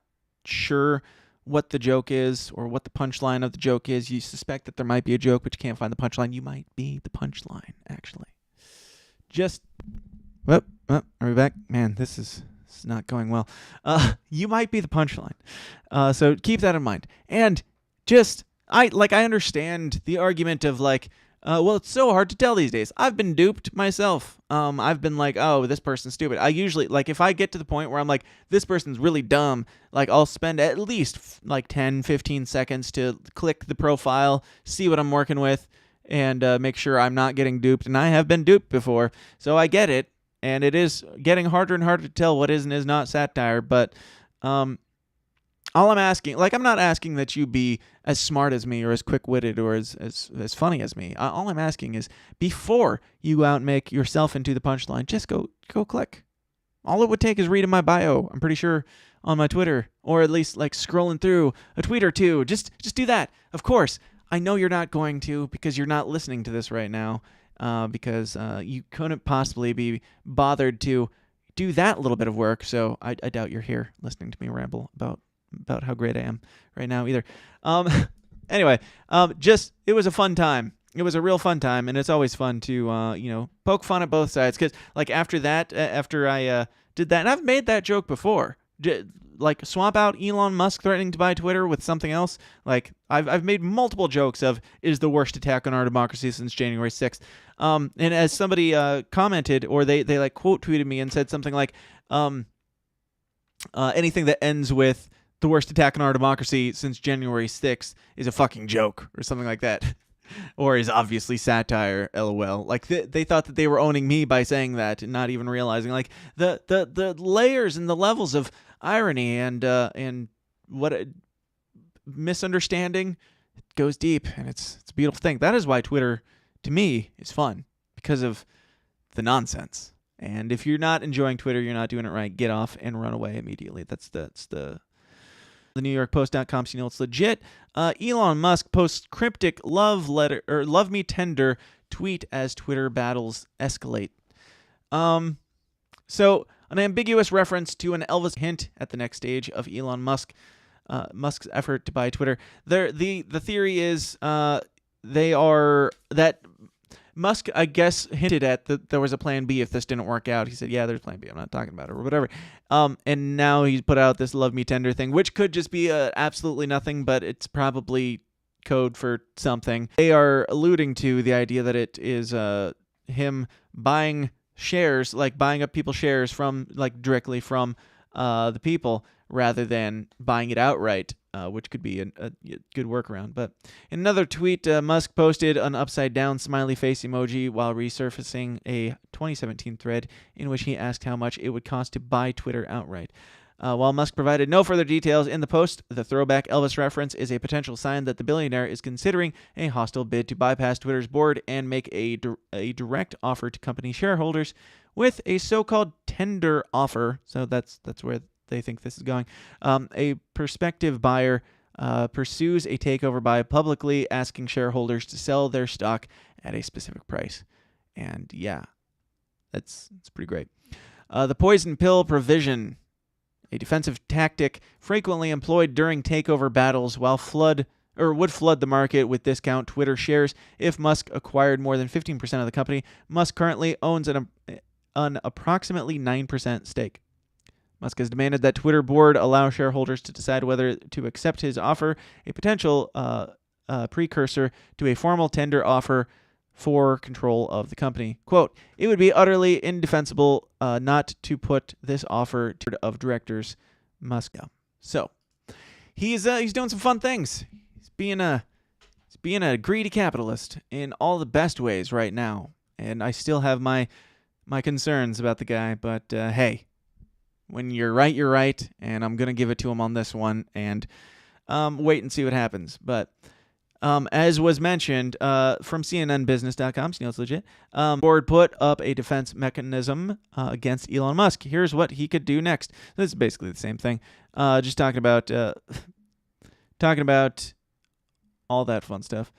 sure what the joke is or what the punchline of the joke is, you suspect that there might be a joke but you can't find the punchline, you might be the punchline, actually. Just... are we back? Man, this is not going well. You might be the punchline. So keep that in mind. And just, I understand the argument of like, well, it's so hard to tell these days. I've been duped myself. I've been like, oh, this person's stupid. I usually, like, if I get to the point where I'm like, this person's really dumb, like, I'll spend at least like 10, 15 seconds to click the profile, see what I'm working with, and make sure I'm not getting duped. And I have been duped before, so I get it. And it is getting harder and harder to tell what is and is not satire. But all I'm asking, like, I'm not asking that you be as smart as me or as quick-witted or as funny as me. All I'm asking is before you go out and make yourself into the punchline, just go click. All it would take is reading my bio, I'm pretty sure, on my Twitter, or at least like scrolling through a tweet or two. Just do that. Of course, I know you're not going to because you're not listening to this right now. Because you couldn't possibly be bothered to do that little bit of work. So I doubt you're here listening to me ramble about how great I am right now either. Anyway, it was a fun time. It was a real fun time, and it's always fun to poke fun at both sides. Because like after I did that, and I've made that joke before. Like swap out Elon Musk threatening to buy Twitter with something else. Like I've made multiple jokes of is the worst attack on our democracy since January 6th. And as somebody commented, or they like quote tweeted me and said something like, anything that ends with the worst attack on our democracy since January 6th is a fucking joke or something like that. Or is obviously satire, lol. Like they thought that they were owning me by saying that and not even realizing like the layers and the levels of irony and what misunderstanding goes deep, and it's a beautiful thing. That is why Twitter to me is fun, because of the nonsense. And if you're not enjoying Twitter, you're not doing it right. Get off and run away immediately. That's the NewYorkPost.com, so you know it's legit. Elon Musk posts cryptic love letter or love me tender tweet as Twitter battles escalate. So an ambiguous reference to an Elvis hint at the next stage of Elon Musk's effort to buy Twitter. The theory is that Musk, I guess, hinted at that there was a plan B if this didn't work out. He said, yeah, there's plan B. I'm not talking about it or whatever. And now he's put out this love me tender thing, which could just be absolutely nothing, but it's probably code for something. They are alluding to the idea that it is him buying shares, like buying up people's shares from, like, directly from the people rather than buying it outright which could be a good workaround. But in another tweet, Musk posted an upside-down smiley face emoji while resurfacing a 2017 thread in which he asked how much it would cost to buy Twitter outright. While Musk provided no further details in the post, the throwback Elvis reference is a potential sign that the billionaire is considering a hostile bid to bypass Twitter's board and make a direct offer to company shareholders with a so-called tender offer. So that's where they think this is going. A prospective buyer pursues a takeover by publicly asking shareholders to sell their stock at a specific price. And yeah, that's pretty great. The poison pill provision, a defensive tactic frequently employed during takeover battles would flood the market with discount Twitter shares if Musk acquired more than 15% of the company. Musk currently owns an approximately 9% stake. Musk has demanded that Twitter board allow shareholders to decide whether to accept his offer, a potential precursor to a formal tender offer for control of the company. Quote, "It would be utterly indefensible not to put this offer to of directors," Musk. So he's doing some fun things. He's being a greedy capitalist in all the best ways right now. And I still have my concerns about the guy, but hey, when you're right, and I'm gonna give it to him on this one, and wait and see what happens. But as was mentioned from CNNBusiness.com, so you know it's legit, board put up a defense mechanism against Elon Musk. Here's what he could do next. This is basically the same thing. Just talking about all that fun stuff.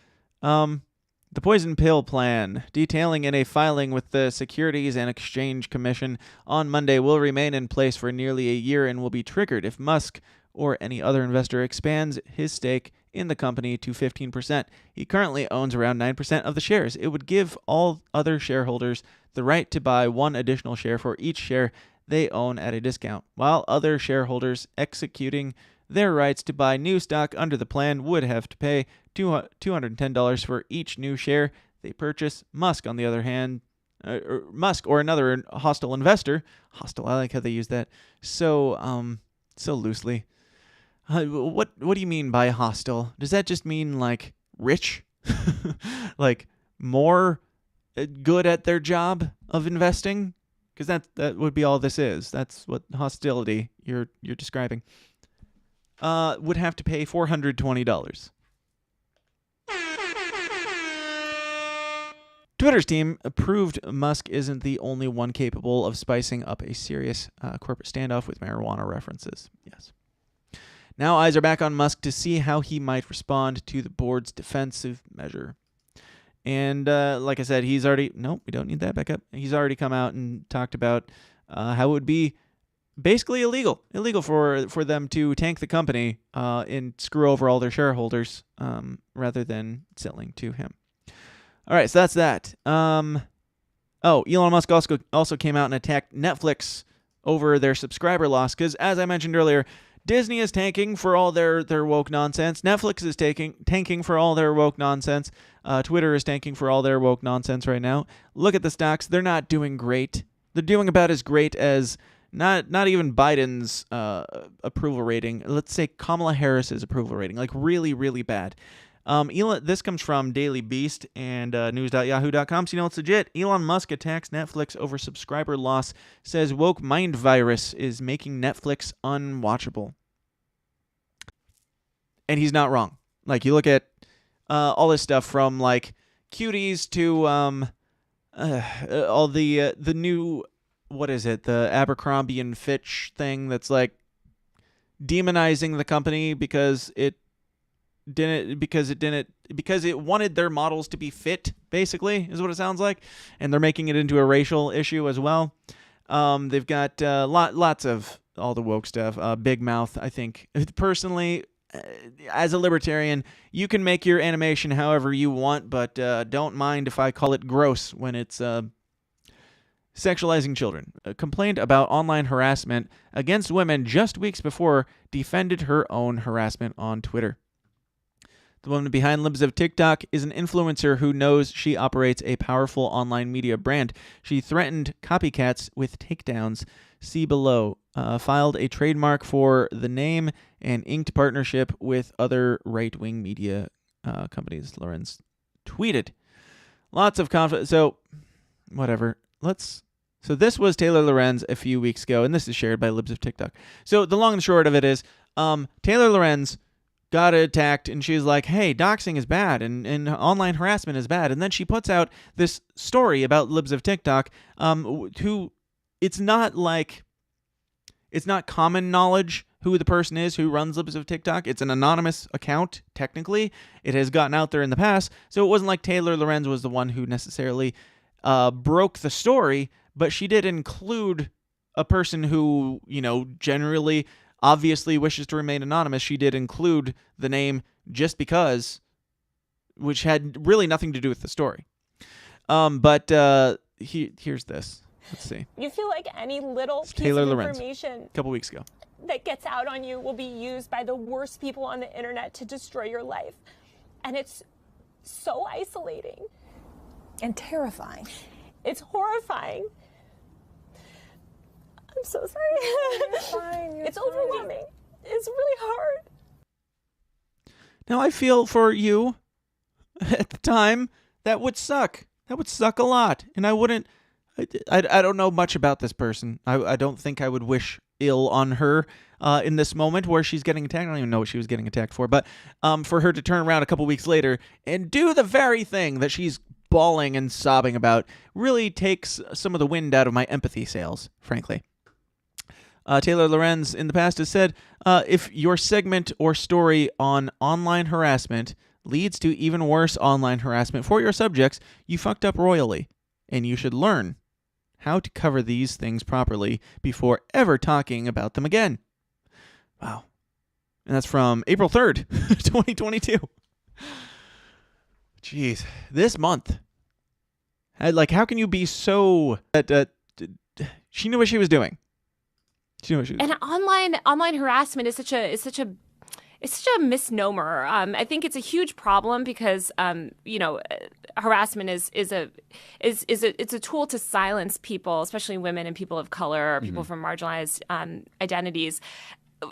The poison pill plan, detailing in a filing with the Securities and Exchange Commission on Monday, will remain in place for nearly a year and will be triggered if Musk or any other investor expands his stake in the company to 15%. He currently owns around 9% of the shares. It would give all other shareholders the right to buy one additional share for each share they own at a discount, while other shareholders executing their rights to buy new stock under the plan would have to pay $210 for each new share they purchase. Musk, on the other hand, Musk or another hostile investor, hostile, I like how they use that so loosely. What do you mean by hostile? Does that just mean like rich? Like more good at their job of investing? Because that would be all this is. That's what hostility you're describing. Would have to pay $420. Twitter's team proved Musk isn't the only one capable of spicing up a serious corporate standoff with marijuana references. Yes. Now eyes are back on Musk to see how he might respond to the board's defensive measure. And like I said, he's already... Nope, we don't need that back up. He's already come out and talked about how it would be basically illegal for them to tank the company and screw over all their shareholders rather than selling to him. All right, so that's that. Elon Musk also came out and attacked Netflix over their subscriber loss because, as I mentioned earlier, Disney is tanking for all their woke nonsense. Netflix is tanking for all their woke nonsense. Twitter is tanking for all their woke nonsense right now. Look at the stocks. They're not doing great. They're doing about as great as not even Biden's approval rating. Let's say Kamala Harris's approval rating. Like really, really bad. This comes from Daily Beast and news.yahoo.com, so you know it's legit. Elon Musk attacks Netflix over subscriber loss, says woke mind virus is making Netflix unwatchable. And he's not wrong. Like, you look at all this stuff from, like, cuties to all the new, what is it, the Abercrombie and Fitch thing that's, like, demonizing the company because it wanted their models to be fit, basically, is what it sounds like, and they're making it into a racial issue as well. They've got lots of all the woke stuff. Big Mouth, I think. Personally, as a libertarian, you can make your animation however you want, but don't mind if I call it gross when it's sexualizing children. Complained about online harassment against women just weeks before defended her own harassment on Twitter. The woman behind Libs of TikTok is an influencer who knows she operates a powerful online media brand. She threatened copycats with takedowns. See below. Filed a trademark for the name and inked partnership with other right-wing media companies, Lorenz tweeted. Lots of conflict. So, whatever. So this was Taylor Lorenz a few weeks ago, and this is shared by Libs of TikTok. So the long and short of it is, Taylor Lorenz got attacked, and she's like, hey, doxing is bad, and online harassment is bad. And then she puts out this story about Libs of TikTok, who it's not common knowledge who the person is who runs Libs of TikTok. It's an anonymous account, technically. It has gotten out there in the past, so it wasn't like Taylor Lorenz was the one who necessarily broke the story, but she did include a person who, generally, obviously wishes to remain anonymous. She did include the name just because, which had really nothing to do with the story. But here's this. Let's see.
You feel like any little piece
Taylor
of
Lorenz,
information
a couple weeks ago
that gets out on you will be used by the worst people on the internet to destroy your life. And it's so isolating.
And terrifying.
It's horrifying. I'm so sorry.
You're fine.
It's overwhelming. It's really hard.
Now, I feel for you at the time, that would suck. That would suck a lot. And I wouldn't, I don't know much about this person. I don't think I would wish ill on her in this moment where she's getting attacked. I don't even know what she was getting attacked for. But for her to turn around a couple weeks later and do the very thing that she's bawling and sobbing about really takes some of the wind out of my empathy sails, frankly. Taylor Lorenz in the past has said, if your segment or story on online harassment leads to even worse online harassment for your subjects, you fucked up royally, and you should learn how to cover these things properly before ever talking about them again. Wow. And that's from April 3rd, 2022. Jeez. This month. How can you be so... she knew what she was doing.
And online harassment is such a misnomer. I think it's a huge problem because harassment is a tool to silence people, especially women and people of color or people from marginalized identities,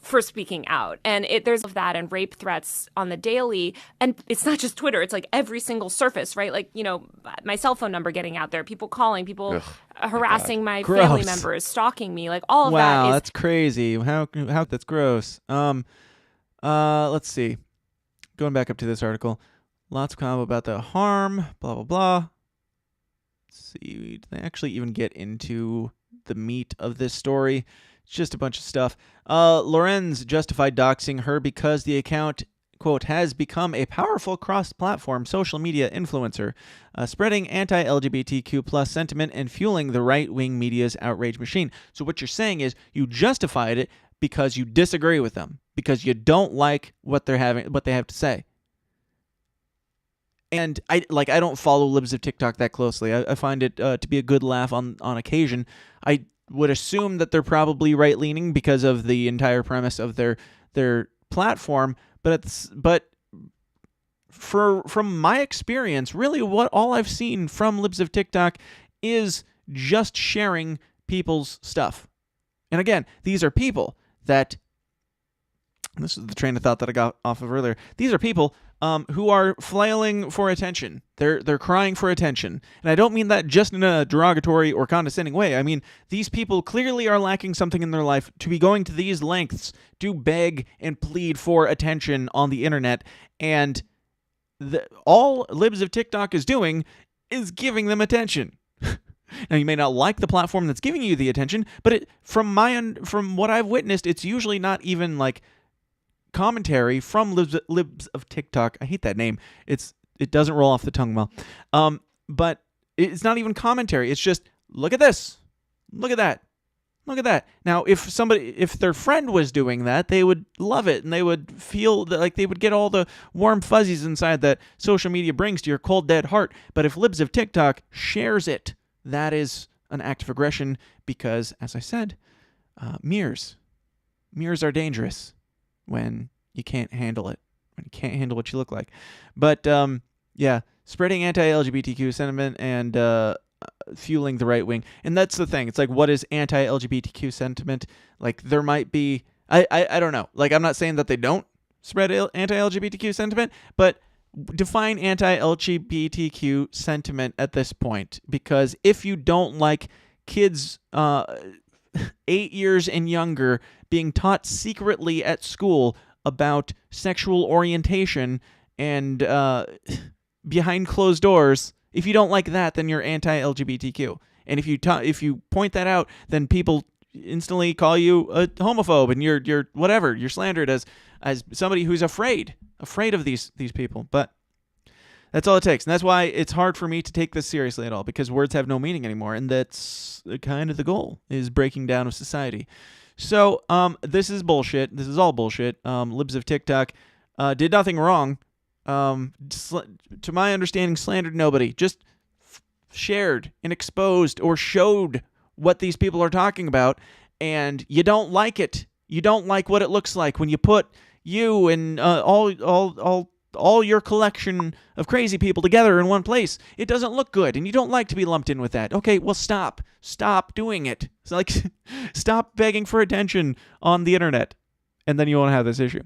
for speaking out. And there's that and rape threats on the daily. And it's not just Twitter. It's like every single surface, right? Like, my cell phone number getting out there, people calling, people harassing my family members, stalking me, like all of that.
Wow, that's crazy. How that's gross. Let's see. Going back up to this article. Lots of comment about the harm, blah, blah, blah. Let's see. Did they actually even get into the meat of this story? It's just a bunch of stuff. Lorenz justified doxing her because the account, quote, has become a powerful cross-platform social media influencer, spreading anti-LGBTQ plus sentiment and fueling the right-wing media's outrage machine. So what you're saying is you justified it because you disagree with them, because you don't like what they have to say. And I don't follow Libs of TikTok that closely. I find it to be a good laugh on occasion. I would assume that they're probably right-leaning because of the entire premise of their platform, but from my experience, really all I've seen from Libs of TikTok is just sharing people's stuff. And again, these are people that, this is the train of thought that I got off of earlier, these are people who are flailing for attention. They're crying for attention. And I don't mean that just in a derogatory or condescending way. I mean, these people clearly are lacking something in their life to be going to these lengths to beg and plead for attention on the internet. And all Libs of TikTok is doing is giving them attention. Now, you may not like the platform that's giving you the attention, but from what I've witnessed, it's usually not even like commentary from Libs of TikTok. I hate that name. It doesn't roll off the tongue well. But it's not even commentary. It's just, look at this. Look at that. Look at that. Now, if their friend was doing that, they would love it and they would feel like they would get all the warm fuzzies inside that social media brings to your cold, dead heart. But if Libs of TikTok shares it, that is an act of aggression because, as I said, mirrors are dangerous when you can't handle it when you can't handle what you look like. But yeah, spreading anti-LGBTQ sentiment and fueling the right wing. And that's the thing. It's like, what is anti-LGBTQ sentiment? Like, there might be, I don't know. Like, I'm not saying that they don't spread anti-LGBTQ sentiment, but define anti-LGBTQ sentiment at this point. Because if you don't like kids 8 years and younger being taught secretly at school about sexual orientation and behind closed doors, if you don't like that, then you're anti-LGBTQ. And if you point that out, then people instantly call you a homophobe, and you're whatever. You're slandered as somebody who's afraid of these people. But that's all it takes. And that's why it's hard for me to take this seriously at all, because words have no meaning anymore. And that's kind of the goal, is breaking down of society. So this is bullshit. This is all bullshit. Libs of TikTok did nothing wrong. To my understanding, slandered nobody. Just shared and exposed or showed what these people are talking about. And you don't like it. You don't like what it looks like when you put you and all your collection of crazy people together in one place. It doesn't look good, and you don't like to be lumped in with that. Okay, well, stop doing it. It's like, stop begging for attention on the internet, and then you won't have this issue.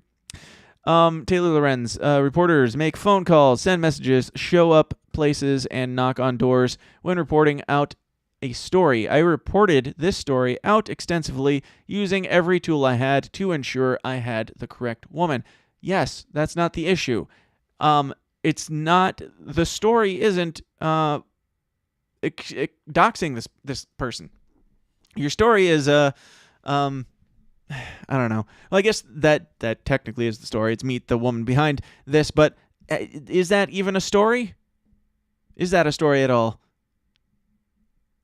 Taylor Lorenz, reporters make phone calls, send messages, show up places, and knock on doors when reporting out a story. I reported this story out extensively using every tool I had to ensure I had the correct woman. Yes, that's not the issue. It's not, the story isn't doxing this person. Your story is I don't know. Well, I guess that technically is the story. It's meet the woman behind this, but is that even a story? Is that a story at all?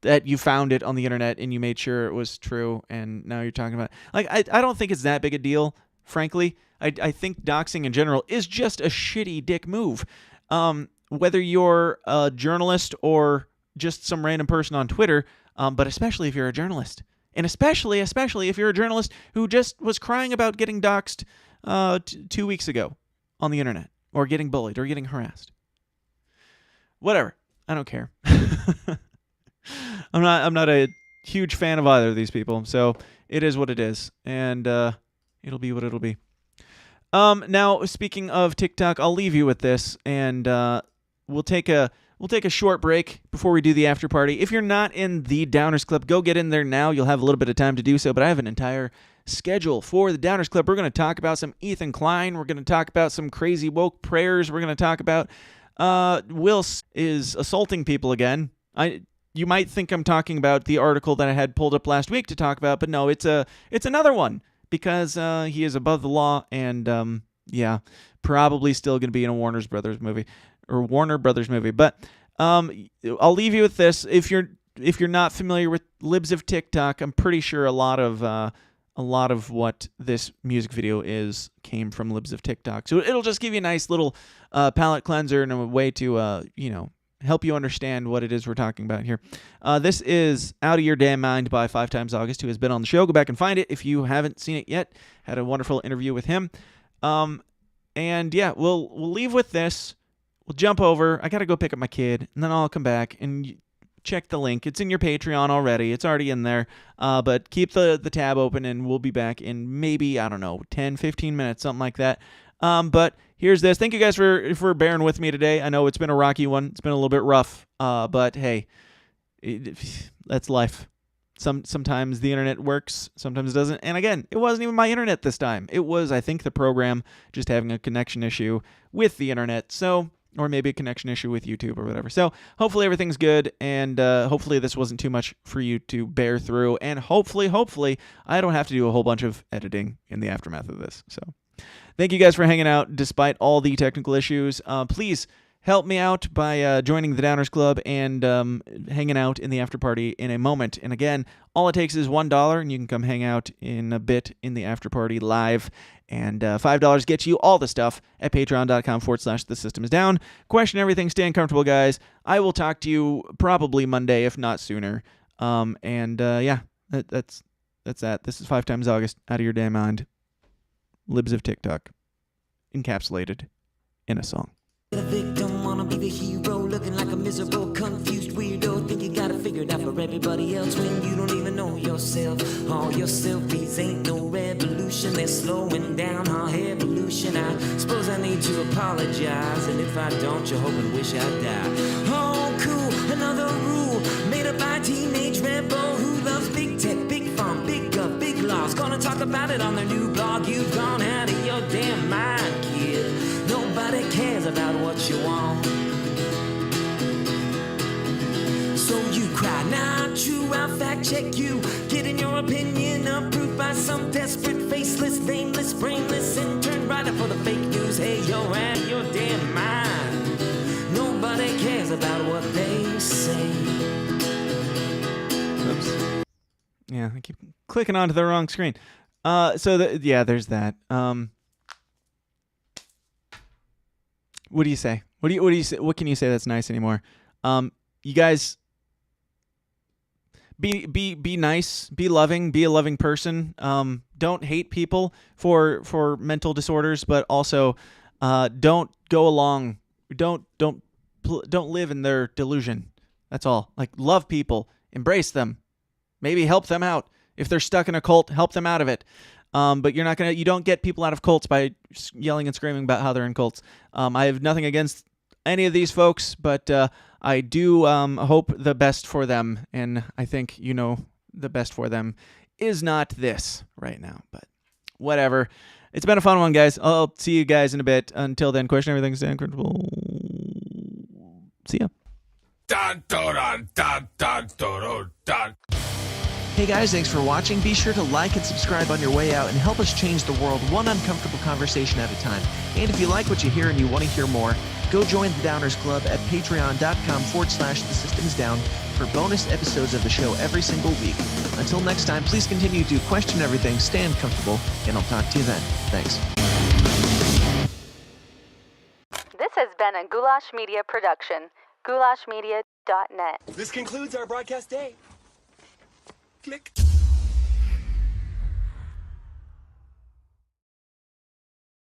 That you found it on the internet and you made sure it was true, and now you're talking about it. Like, I don't think it's that big a deal, frankly. I think doxing in general is just a shitty dick move. Whether you're a journalist or just some random person on Twitter, but especially if you're a journalist. And especially if you're a journalist who just was crying about getting doxed 2 weeks ago on the internet, or getting bullied, or getting harassed. Whatever. I don't care. I'm not a huge fan of either of these people, so it is what it is, and it'll be what it'll be. Now, speaking of TikTok, I'll leave you with this, and we'll take a short break before we do the after party. If you're not in the Downers Club, go get in there now. You'll have a little bit of time to do so, but I have an entire schedule for the Downers Club. We're going to talk about some Ethan Klein. We're going to talk about some crazy woke prayers. We're going to talk about Will is assaulting people again. You might think I'm talking about the article that I had pulled up last week to talk about, but no, it's another one, because he is above the law, and yeah, probably still going to be in a Warner Brothers movie. But I'll leave you with this. If you're not familiar with Libs of TikTok, I'm pretty sure a lot of what this music video came from Libs of TikTok. So it'll just give you a nice little palate cleanser and a way to help you understand what it is we're talking about here. This is Out of Your Damn Mind by 5 Times August, who has been on the show. Go back and find it if you haven't seen it yet. Had a wonderful interview with him. And yeah, we'll leave with this. We'll jump over. I got to go pick up my kid, and then I'll come back and check the link. It's in your Patreon already. It's already in there. But keep the tab open, and we'll be back in maybe, 10, 15 minutes, something like that. But here's this. Thank you guys for bearing with me today. I know it's been a rocky one. It's been a little bit rough. But hey, that's life. Sometimes the internet works, sometimes it doesn't. And again, it wasn't even my internet this time. It was, I think, the program just having a connection issue with the internet. So, or maybe a connection issue with YouTube or whatever. So hopefully everything's good, and hopefully this wasn't too much for you to bear through. And hopefully, I don't have to do a whole bunch of editing in the aftermath of this. So thank you guys for hanging out despite all the technical issues. Please help me out by joining the Downers Club and hanging out in the after party in a moment. And again, all it takes is $1, and you can come hang out in a bit in the after party live. And $5 gets you all the stuff at patreon.com/thesystemsdown. Question everything. Stay uncomfortable, guys. I will talk to you probably Monday, if not sooner. Yeah, that's that. This is 5 Times August. Out of Your Damn Mind. Libs of TikTok. encapsulated in a song.
The victim wanna be the hero, looking like a miserable, confused weirdo. Think you got it figured out for everybody else when you don't even know yourself. All your selfies ain't no revolution, they're slowing down our evolution. I suppose I need to apologize, and if I don't, you hope and wish I'd die. Oh, cool, another rule made up by a teenage rebel who loves big tech, big fun, big gov, big laws. Gonna talk about it on their new blog. You've gone out of your damn mind, kid. Nobody cares about what you want. So you cry, not true, I'll fact check you. Getting your opinion approved by some desperate, faceless, nameless, brainless intern writer for the fake news. Hey, you're out of your damn mind. Nobody cares about what they say.
Oops. Yeah, I keep clicking onto the wrong screen. There's that. What do you say? What do you say? What can you say that's nice anymore? You guys, be nice, be loving, be a loving person. Don't hate people for mental disorders, but also don't go along. Don't live in their delusion. That's all. Like, love people, embrace them, maybe help them out if they're stuck in a cult. Help them out of it. But you don't get people out of cults by yelling and screaming about how they're in cults. I have nothing against any of these folks, but I do hope the best for them, and I think the best for them is not this right now, but whatever. It's been a fun one, guys. I'll see you guys in a bit. Until then, question everything, stay uncomfortable. See ya. Hey guys, thanks for watching. Be sure to like and subscribe on your way out and help us change the world one uncomfortable conversation at a time. And if you like what you hear and you want to hear more, go join the Downers Club at patreon.com/thesystemsdown for bonus episodes of the show every single week. Until next time, please continue to question everything, stay uncomfortable, and I'll talk to you then. Thanks.
This has been a Goulash Media production. goulashmedia.net.
This concludes our broadcast day. Click.